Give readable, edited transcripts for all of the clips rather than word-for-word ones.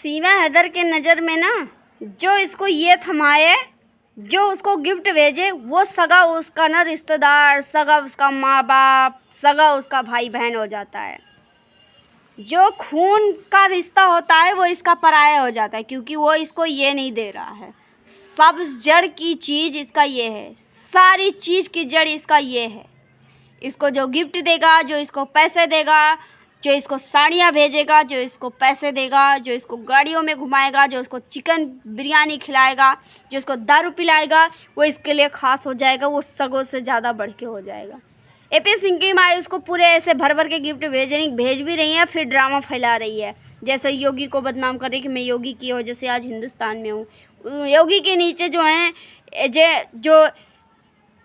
सीमा हैदर के नज़र में ना, जो इसको ये थमाए, जो उसको गिफ्ट भेजे, वो सगा उसका ना रिश्तेदार, सगा उसका माँ बाप, सगा उसका भाई बहन हो जाता है। जो खून का रिश्ता होता है वो इसका पराया हो जाता है, क्योंकि वो इसको ये नहीं दे रहा है। सब जड़ की चीज़ इसका ये है, सारी चीज़ की जड़ इसका ये है। इसको जो गिफ्ट देगा, जो इसको पैसे देगा, जो इसको साड़ियाँ भेजेगा, जो इसको पैसे देगा, जो इसको गाड़ियों में घुमाएगा, जो इसको चिकन बिरयानी खिलाएगा, जो इसको दारू पिलाएगा, वो इसके लिए ख़ास हो जाएगा, वो सगों से ज़्यादा बढ़ के हो जाएगा। AP सिंह की माँ इसको पूरे ऐसे भर भर के गिफ्ट भेज भी रही है, फिर ड्रामा फैला रही है। जैसे योगी को बदनाम कर रही कि मैं योगी की वजह से आज हिंदुस्तान में हूँ। योगी के नीचे जो हैं जो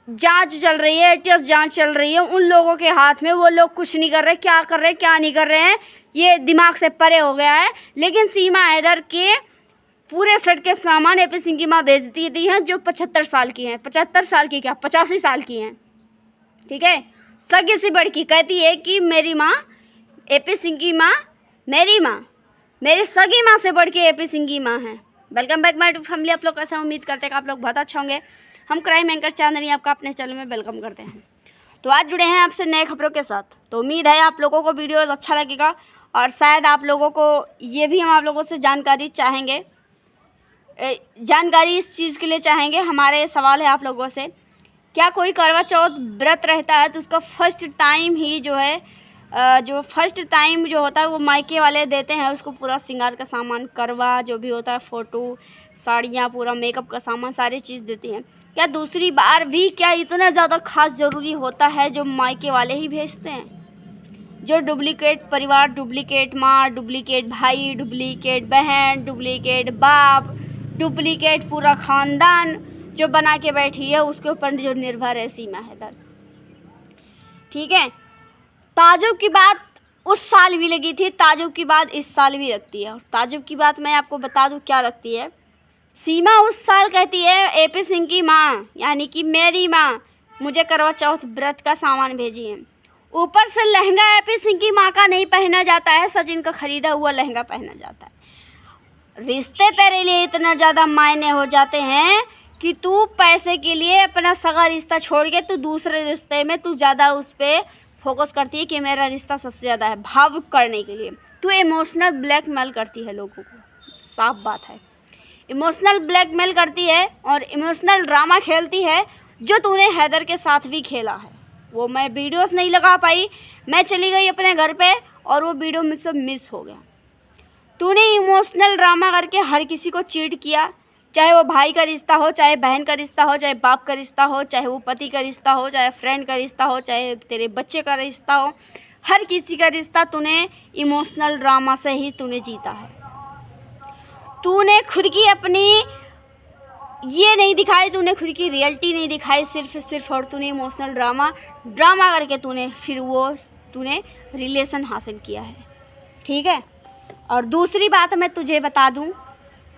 जांच चल रही है, ATS जांच चल रही है, उन लोगों के हाथ में, वो लोग कुछ नहीं कर रहे, क्या कर रहे क्या नहीं कर रहे हैं ये दिमाग से परे हो गया है। लेकिन सीमा हैदर के पूरे सेट के सामान AP सिंह की माँ भेजती थी हैं, जो 75 साल की हैं, 75 साल की क्या 85 साल की हैं, ठीक है। सगी सी बड़की कहती है कि मेरी माँ AP सिंह की माँ, मेरी सगी माँ से बढ़ के AP सिंह की माँ है। Welcome back my family. आप लोग कैसे उम्मीद करते हैं कि आप लोग बहुत अच्छा होंगे। हम क्राइम एंकर चैनल ही आपका अपने चैनल में वेलकम करते हैं। तो आज जुड़े हैं आपसे नए खबरों के साथ। तो उम्मीद है आप लोगों को वीडियो अच्छा लगेगा, और शायद आप लोगों को ये भी हम आप लोगों से जानकारी चाहेंगे, जानकारी इस चीज़ के लिए चाहेंगे। हमारे सवाल है आप लोगों से, क्या कोई करवा चौथ व्रत रहता है तो उसका फर्स्ट टाइम ही जो है, जो फर्स्ट टाइम जो होता है वो मायके वाले देते हैं उसको पूरा श्रृंगार का सामान, करवा जो भी होता है, फ़ोटो, साड़ियाँ, पूरा मेकअप का सामान, सारी चीज़ देती हैं। क्या दूसरी बार भी क्या इतना ज़्यादा खास ज़रूरी होता है जो मायके वाले ही भेजते हैं? जो डुप्लीकेट परिवार, डुप्लीकेट माँ, डुप्लीकेट भाई, डुप्लीकेट बहन, डुप्लीकेट बाप, डुप्लीकेट पूरा ख़ानदान जो बना के बैठी है, उसके ऊपर जो निर्भर है सीमा हैदर, ठीक है। ताजुब की बात उस साल भी लगी थी, ताजुब की बात इस साल भी लगती है। और ताजुब की बात मैं आपको बता दूं क्या लगती है। सीमा उस साल कहती है AP सिंह की माँ, यानी कि मेरी माँ, मुझे करवा चौथ व्रत का सामान भेजी है। ऊपर से लहंगा AP सिंह की माँ का नहीं पहना जाता है, सचिन का खरीदा हुआ लहंगा पहना जाता है। रिश्ते तेरे लिए इतना ज़्यादा मायने हो जाते हैं कि तू पैसे के लिए अपना सगा रिश्ता छोड़ के तू दूसरे रिश्ते में तू ज़्यादा उस पर फोकस करती है कि मेरा रिश्ता सबसे ज़्यादा है। भावुक करने के लिए तू इमोशनल ब्लैकमेल करती है लोगों को, साफ बात है। इमोशनल ब्लैकमेल करती है और इमोशनल ड्रामा खेलती है, जो तूने हैदर के साथ भी खेला है। वो मैं वीडियोस नहीं लगा पाई, मैं चली गई अपने घर पे और वो वीडियो मुझसे मिस हो गया। तूने इमोशनल ड्रामा करके हर किसी को चीट किया, चाहे वो भाई का रिश्ता हो, चाहे बहन का रिश्ता हो, चाहे बाप का रिश्ता हो, चाहे वो पति का रिश्ता हो, चाहे फ्रेंड का रिश्ता हो, चाहे तेरे बच्चे का रिश्ता हो, हर किसी का रिश्ता तूने इमोशनल ड्रामा से ही तूने जीता है। तूने खुद की अपनी ये नहीं दिखाई, तूने खुद की रियलिटी नहीं दिखाई, सिर्फ और तूने इमोशनल ड्रामा करके तूने फिर वो तूने रिलेशन हासिल किया है, ठीक है। और दूसरी बात मैं तुझे बता दूं,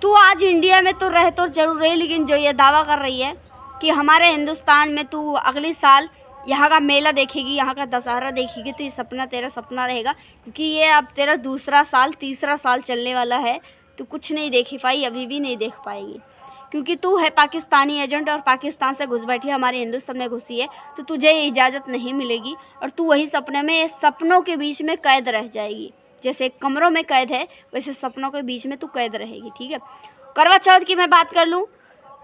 तू आज इंडिया में तो रह तो जरूर रही, लेकिन जो ये दावा कर रही है कि हमारे हिंदुस्तान में तू अगले साल यहाँ का मेला देखेगी, यहाँ का दशहरा देखेगी, तो ये सपना तेरा सपना रहेगा, क्योंकि ये अब तेरा तीसरा साल चलने वाला है। तू कुछ नहीं देख पाई, अभी भी नहीं देख पाएगी, क्योंकि तू है पाकिस्तानी एजेंट और पाकिस्तान से घुस बैठी है, हमारे हिंदुस्तान में घुसी है, तो तुझे इजाज़त नहीं मिलेगी और तू वही सपने में, सपनों के बीच में कैद रह जाएगी। जैसे कमरों में कैद है, वैसे सपनों के बीच में तू कैद रहेगी, ठीक है। करवा चौथ की मैं बात कर लूँ,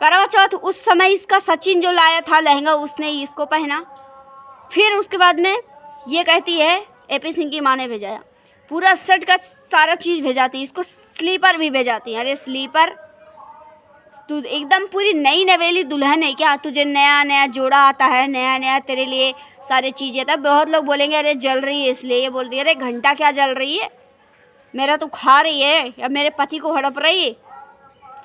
करवा चौथ उस समय इसका सचिन जो लाया था लहंगा, उसने ही इसको पहना। फिर उसके बाद में ये कहती है AP सिंह की माँ ने भेजाया, पूरा सेट का सारा चीज़ भेजाती है, इसको स्लीपर भी भेजाती है। अरे स्लीपर, तू एकदम पूरी नई नवेली दुल्हन है क्या? तुझे नया नया जोड़ा आता है, नया नया तेरे लिए सारे चीज़ें था। बहुत लोग बोलेंगे अरे जल रही है इसलिए ये बोल रही है। अरे घंटा क्या जल रही है? मेरा तो खा रही है, या मेरे पति को हड़प रही है,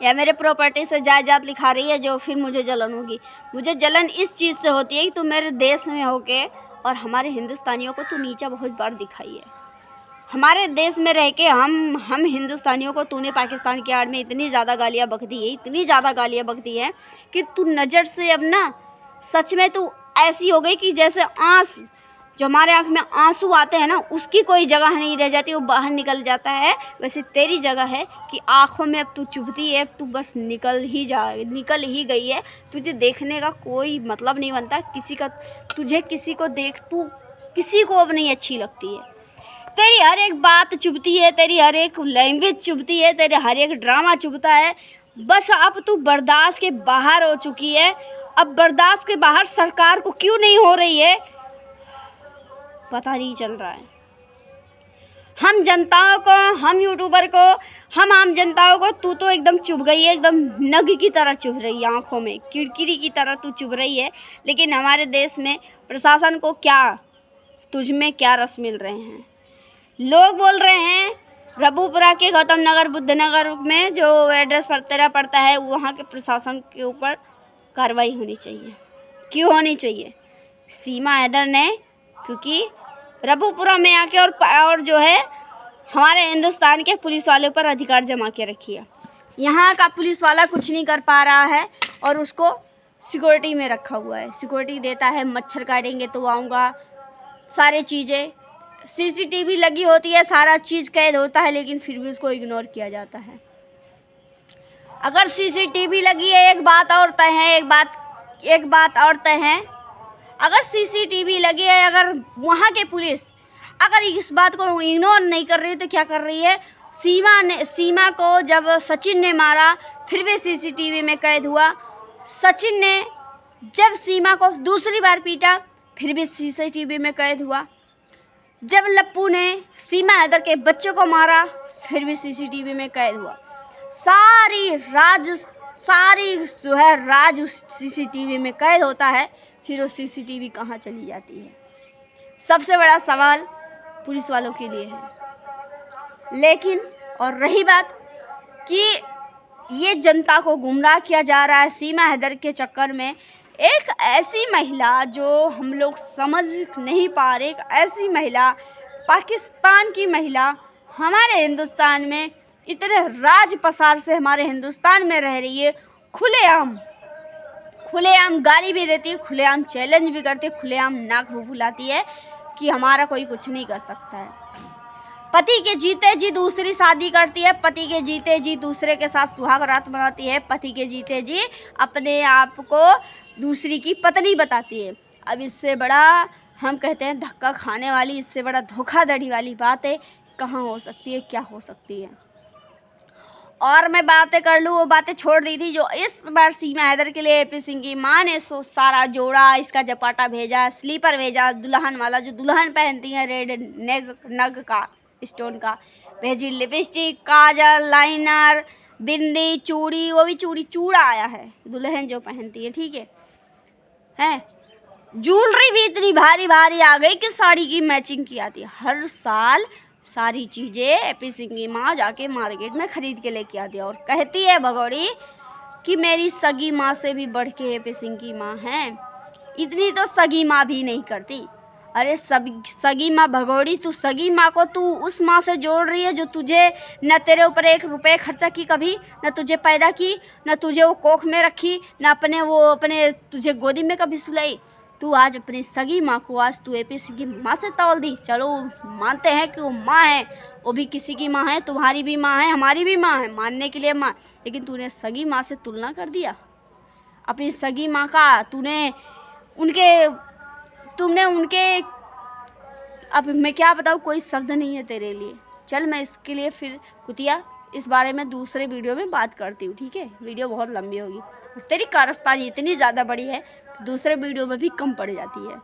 या मेरे प्रॉपर्टी से जायदाद लिखा रही है, जो फिर मुझे जलन होगी। मुझे जलन इस चीज़ से होती है कि तू मेरे देश में होके और हमारे हिंदुस्तानियों को तू नीचा बहुत बार दिखाई है। हमारे देश में रह के हम हिंदुस्तानियों को तूने पाकिस्तान की आड़ में इतनी ज़्यादा गालियाँ बक दी है, इतनी ज़्यादा गालियाँ बक दी हैं कि तू नज़र से अब ना सच में तू ऐसी हो गई कि जैसे आँस जो हमारे आँख में आंसू आते हैं ना, उसकी कोई जगह नहीं रह जाती, वो बाहर निकल जाता है। वैसे तेरी जगह है कि आँखों में अब तू चुभती है, अब तू बस निकल ही गई है। तुझे देखने का कोई मतलब नहीं बनता किसी का, तुझे किसी को देख तू किसी को अब नहीं अच्छी लगती है। तेरी हर एक बात चुभती है, तेरी हर एक लैंग्वेज चुभती है, तेरे हर एक ड्रामा चुभता है। बस अब तू बर्दाश्त के बाहर हो चुकी है। अब बर्दाश्त के बाहर सरकार को क्यों नहीं हो रही है पता नहीं चल रहा है। हम जनताओं को, हम यूट्यूबर को, हम आम जनताओं को तू तो एकदम चुभ गई है, एकदम नग की तरह चुभ रही है, आँखों में किरकिरी की तरह तू चुभ रही है। लेकिन हमारे देश में प्रशासन को क्या, तुझ में क्या रस मिल रहे हैं। लोग बोल रहे हैं रबूपुरा के गौतम नगर बुद्धनगर में जो एड्रेस पर तेरा पड़ता है, वहाँ के प्रशासन के ऊपर कार्रवाई होनी चाहिए। क्यों होनी चाहिए? सीमा हैदर ने क्योंकि रबूपुरा में आके और जो है हमारे हिंदुस्तान के पुलिस वालों पर अधिकार जमा के रखी है। यहाँ का पुलिस वाला कुछ नहीं कर पा रहा है और उसको सिक्योरिटी में रखा हुआ है। सिक्योरिटी देता है, मच्छर काटेंगे तो आऊँगा, सारी चीज़ें सीसीटीवी लगी होती है, सारा चीज़ कैद होता है, लेकिन फिर भी उसको इग्नोर किया जाता है। अगर सीसीटीवी लगी है एक बात और तय है, एक बात और तय है, अगर सीसीटीवी लगी है, अगर वहाँ के पुलिस अगर इस बात को इग्नोर नहीं कर रही तो क्या कर रही है? सीमा को जब सचिन ने मारा फिर भी सीसीटीवी में कैद हुआ। सचिन ने जब सीमा को दूसरी बार पीटा फिर भी सीसीटीवी में कैद हुआ। जब लप्पू ने सीमा हैदर के बच्चों को मारा फिर भी सीसीटीवी में कैद हुआ। सारी जो है राज उस सीसीटीवी में कैद होता है, फिर वो सीसीटीवी कहाँ चली जाती है? सबसे बड़ा सवाल पुलिस वालों के लिए है। लेकिन और रही बात कि ये जनता को गुमराह किया जा रहा है सीमा हैदर के चक्कर में, एक ऐसी महिला जो हम लोग समझ नहीं पा रहे, एक ऐसी महिला, पाकिस्तान की महिला हमारे हिंदुस्तान में इतने राज पसार से हमारे हिंदुस्तान में रह रही है। खुलेआम गाली भी देती है, खुलेआम चैलेंज भी करती है, खुलेआम नाक भी फुलाती है कि हमारा कोई कुछ नहीं कर सकता है। पति के जीते जी दूसरी शादी करती है, पति के जीते जी दूसरे के साथ सुहाग रात मनाती है, पति के जीते जी अपने आप को दूसरी की पत्नी बताती है। अब इससे बड़ा हम कहते हैं धक्का खाने वाली, इससे बड़ा धोखाधड़ी वाली बात है कहाँ हो सकती है, क्या हो सकती है? और मैं बातें कर लूँ, वो बातें छोड़ दी थी जो इस बार सीमा हैदर के लिए एपी सिंह की माँ ने सारा जोड़ा, इसका जपाटा भेजा, स्लीपर भेजा, दुल्हन वाला जो दुल्हन पहनती है रेड नग का स्टोन का भेजी, लिपस्टिक, काजल, लाइनर, बिंदी, चूड़ी, वो भी चूड़ा आया है दुल्हन जो पहनती है, ठीक है। ज्वेलरी भी इतनी भारी भारी आ गई कि साड़ी की मैचिंग की आती है। हर साल सारी चीज़ें एपी सिंह की माँ जाके मार्केट में ख़रीद के लेके आती है और कहती है भगौड़ी कि मेरी सगी माँ से भी बढ़ के एपी सिंह की माँ है। इतनी तो सगी माँ भी नहीं करती। अरे सगी माँ भगौड़ी, तू सगी माँ को तू उस माँ से जोड़ रही है जो तुझे न तेरे ऊपर 1 रुपये खर्चा की कभी, न तुझे पैदा की, न तुझे वो कोख में रखी, न अपने तुझे गोदी में कभी सुलाई। तू आज अपनी सगी माँ को आज तू एपी सिंह की माँ से तौल दी। चलो मानते हैं कि वो माँ है, वो भी किसी की माँ है, तुम्हारी भी माँ है, हमारी भी माँ है, मानने के लिए माँ, लेकिन तूने सगी माँ से तुलना कर दिया अपनी सगी माँ का। तुमने उनके अब मैं क्या बताऊँ, कोई शब्द नहीं है तेरे लिए। चल मैं इसके लिए फिर कुतिया इस बारे में दूसरे वीडियो में बात करती हूँ, ठीक है? वीडियो बहुत लंबी होगी, तेरी कारस्तानी इतनी ज़्यादा बड़ी है दूसरे वीडियो में भी कम पड़ जाती है,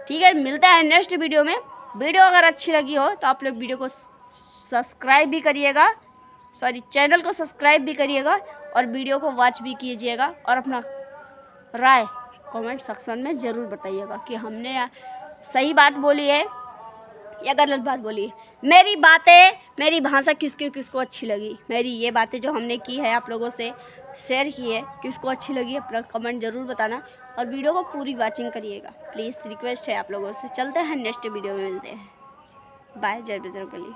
ठीक है? मिलता है नेक्स्ट वीडियो में। वीडियो अगर अच्छी लगी हो तो आप लोग वीडियो को सब्सक्राइब भी करिएगा, चैनल को सब्सक्राइब भी करिएगा और वीडियो को वॉच भी कीजिएगा और अपना राय कमेंट सेक्शन में ज़रूर बताइएगा कि हमने सही बात बोली है या गलत बात बोली है। मेरी भाषा किसको अच्छी लगी, मेरी ये बातें जो हमने की है आप लोगों से शेयर की है, किसको अच्छी लगी अपना कमेंट ज़रूर बताना और वीडियो को पूरी वॉचिंग करिएगा, प्लीज़ रिक्वेस्ट है आप लोगों से। चलते हैं नेक्स्ट वीडियो में मिलते हैं। बाय, जय बजरंगबली।